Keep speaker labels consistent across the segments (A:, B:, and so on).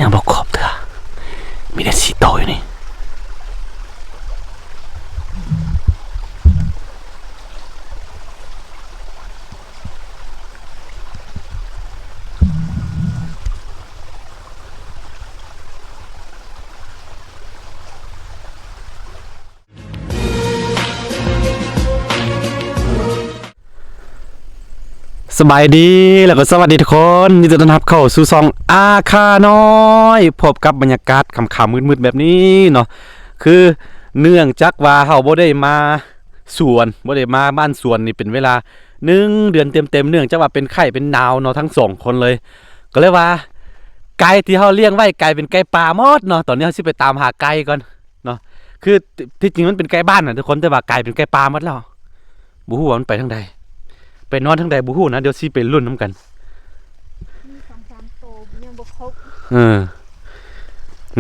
A: ยังบอกขอบเถอะมีแต่สีโตอยู่นี่สบายดีแล้วก็สวัสดีทุกคนยินดีต้อนรับเข้าสู่ช่องอาคาน้อยพบกับบรรยากาศค่ำๆมืดๆแบบนี้เนาะคือเนื่องจากว่าเฮาบ่ได้มาสวนบ่ได้มาบ้านสวนนี่เป็นเวลา1 เดือนเต็มๆเนื่องจากว่าเป็นไข้เป็นหนาวเนาะทั้ง2คนเลยก็เลยว่าไก่ที่เฮาเลี้ยงไว้ไก่เป็นไก่ป่าหมดเนาะตอนนี้เฮาสิไปตามหาไก่ก่อนเนาะคือที่จริงมันเป็นไก่บ้านน่ะทุกคนแต่ว่าไก่เป็นไก่ป่าหมดแล้วบ่ฮู้ว่ามันไปทางใดไปนอนทั้งใดบุหูนะเดี๋ยวสิไปรุ่นน้ำกัน
B: มี2-3 โตยังบ่ครบ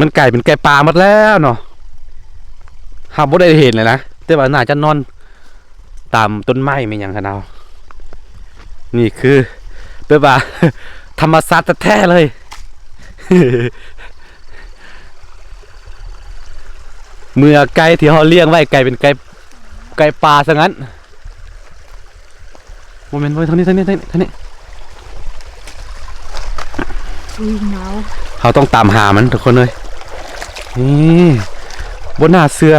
A: มันไก่เป็นไก่ปลาหมดแล้วเนาะหาบ่ได้เห็นเลยนะแต่ว่าน่าจะนอนตามต้นไม้ไม่ยังกันเอานี่คือแบบว่า ธรรมศาสตร์แท้เลย เมื่อไก่ที่เขาเลี้ยงไว้ไก่เป็นไก่ปลาซะงั้นโมเมนต์ไว้ทางนี้
B: หนาว
A: เขาต้องตามหามันทุกคนเลยนี่บนหน้าเสือ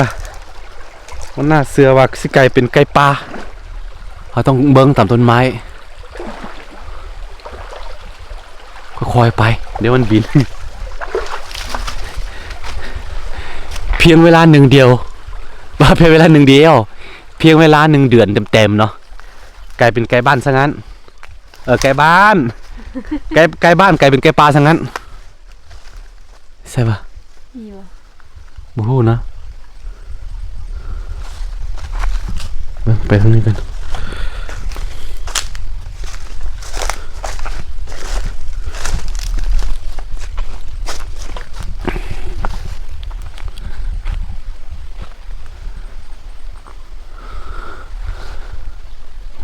A: ว่าสิไก่เป็นไก่ป่าเขาต้องเบิ้งตามต้นไม้ค่อยๆไปเดี๋ยวมันบิน เพียงเวลา1 เดียวว่าเพียงเวลา1 เดียวเพียงเวลา1 เดือนเต็มๆเนาะไก่เป็นไก่บ้านซะงั้นไก่บ้าน ไก่บ้านไก่เป็นไก่ปลาซะงั้นใช่ปะ
B: มีบ่
A: บ่ฮู้นะไปทางนี้กัน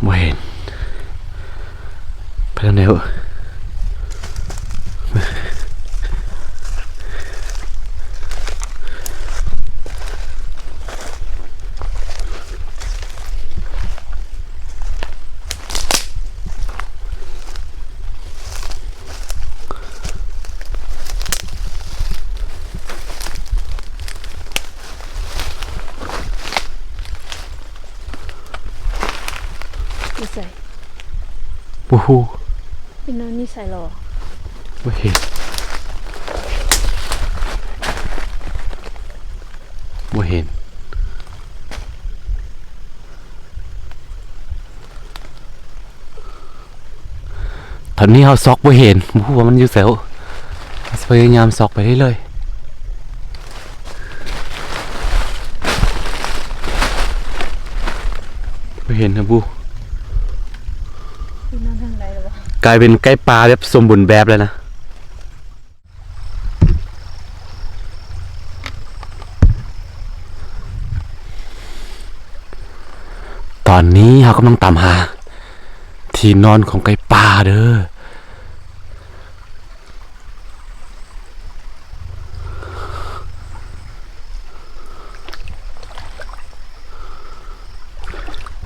A: บ่เห็นไปทางไหนวะ
B: นี่ใส่
A: บ่ฮู้
B: เป็นนอนนี่ใส่หรอ
A: บ่เห็นบ่เห็นตอนนี้เฮาซอกบ่เห็นบ่ฮู้ว่ามันอยู่แถวพยายามซอกไปเรื่อยๆบ่เห็นนะบู
B: เป็นนอนทางใดหรอวะ
A: กลายเป็นไก่ปลาแบบสมบูรณ์แบบเลยนะตอนนี้เรากำลังตามหาที่นอนของไก่ป่าเด้อ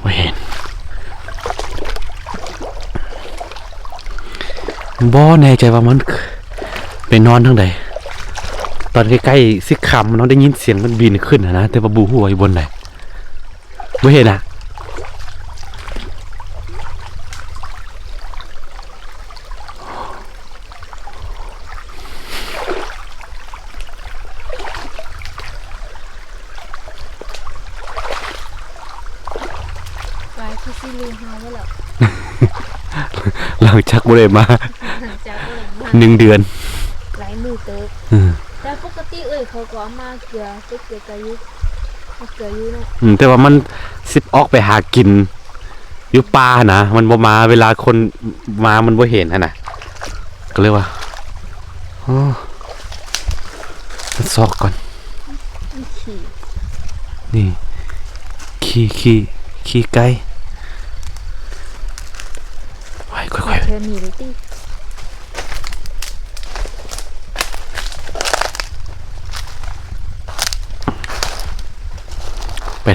A: ไม่เห็นบ่แน่ใจว่ามันไปนอนทางใดตอนใกล้ๆสิคำมันได้ยินเสียงมันบินขึ้นนะแต่ว่าบูหัวอยู่บนไหนไม่เห็นอ่ะ
B: ที่สิลืมเฮาไว้แล้ว
A: หลังจากบ่ได้มา1 เดือน
B: หลายมือเติบแต่ปกติเขาก็มาเกลือกะยุเกลืออยู่เนาะ
A: แต่ว่ามันสิออกไปหากินอยู่ป่านะมันบ่มาเวลาคนมามันบ่เห็นนะก็เลยว่ามันซอกก่อนนี่ขี้ไก่ไว้ค่อยๆ
B: เชิญหนีเลยติ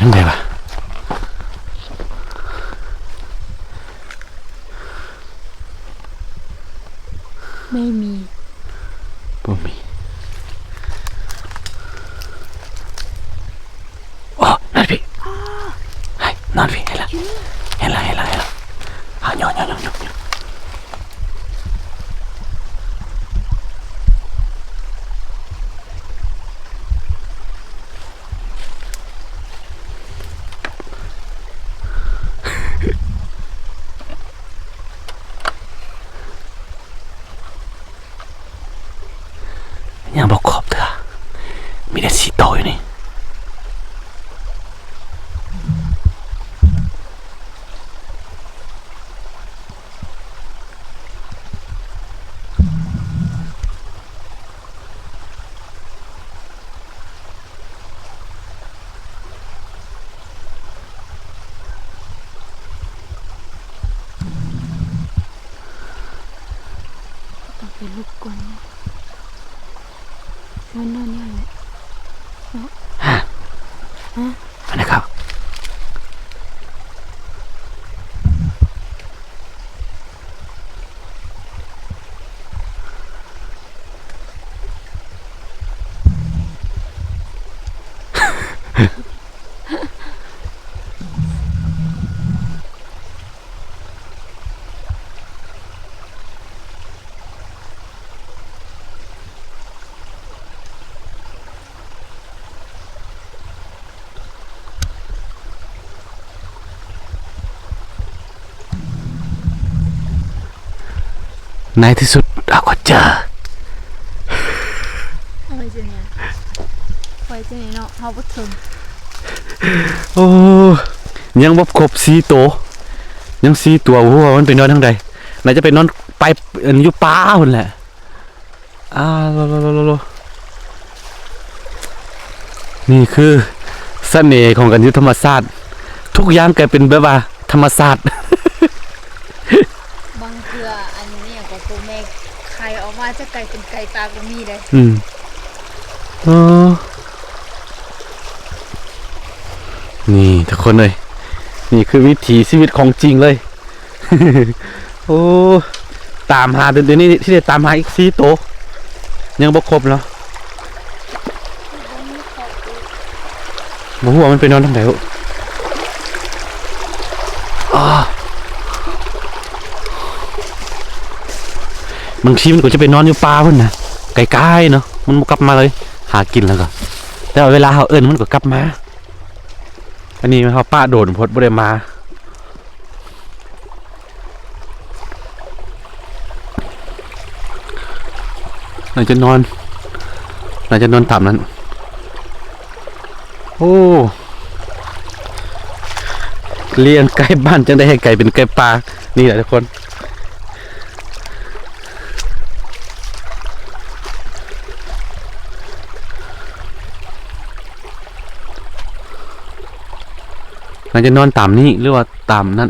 A: ทางไหนวะ
B: ไม่มี
A: บ่มีโอ้นั่นพี่ให้นอนพี่เห็นละเห็นละอ่ะโยนยังบอกขอบเถอะมีแต่สีโตอยู่นี่
B: ต้องไปลุกก่อนนะมันนอนเนี่ยแหละ
A: อันนี้ครับในที่สุดเราก็เจอ
B: อะไรจะเนี่ยไฟจะเนี่ยเนาะเขาบ่ถึง
A: โอ้ยังบ่ครบ4ตัวยัง4ตัวโอ้โหมันไปนอนทางใดน่าจะไปนอนไปอยู่ป่าพุ่นแหละโลนี่คือเสน่ห์ของการอยู่ธรรมชาติทุกอย่างกลายเป็นแบบว่าธรรมชาติ
B: บางเทื่ออันนี้ก็ตัวแม่ไข่ออกมาจะไก่เป็นไก่ตาก็มีเลย
A: เออนี่ทุกคนเลยนี่คือวิถีชีวิตของจริงเลย โอ้ตามหาเดี๋ยวนี้ที่ได้ตามหาอีก4ตัวยังบ่ครบเนาะบ่ฮู้ว่ามันไปนอนทางไหนบางทีมันก็จะไปนอนอยู่ป่าพุ่นนะไกลๆเนาะมันบ่กลับมาเลยหากินแล้วก็แต่ว่าเวลาเฮาเอิ้นมันก็กลับมาอันนี้เฮาป้าโดนพดบ่ได้มาน่าจะนอนต่ำนั้นโอ้เลี้ยงไก่บ้านจังได้ให้ไก่เป็นไก่ป่านี่แหละทุกคนน่าจะนอนต่ำนี่หรือว่าต่ำนั้น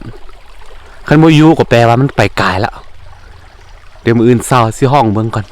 A: คันโมยูก็แปลว่ามันไปไกลแล้วเดี๋ยวมื้ออื่นเช้าสิห้องเบิ่งก่อน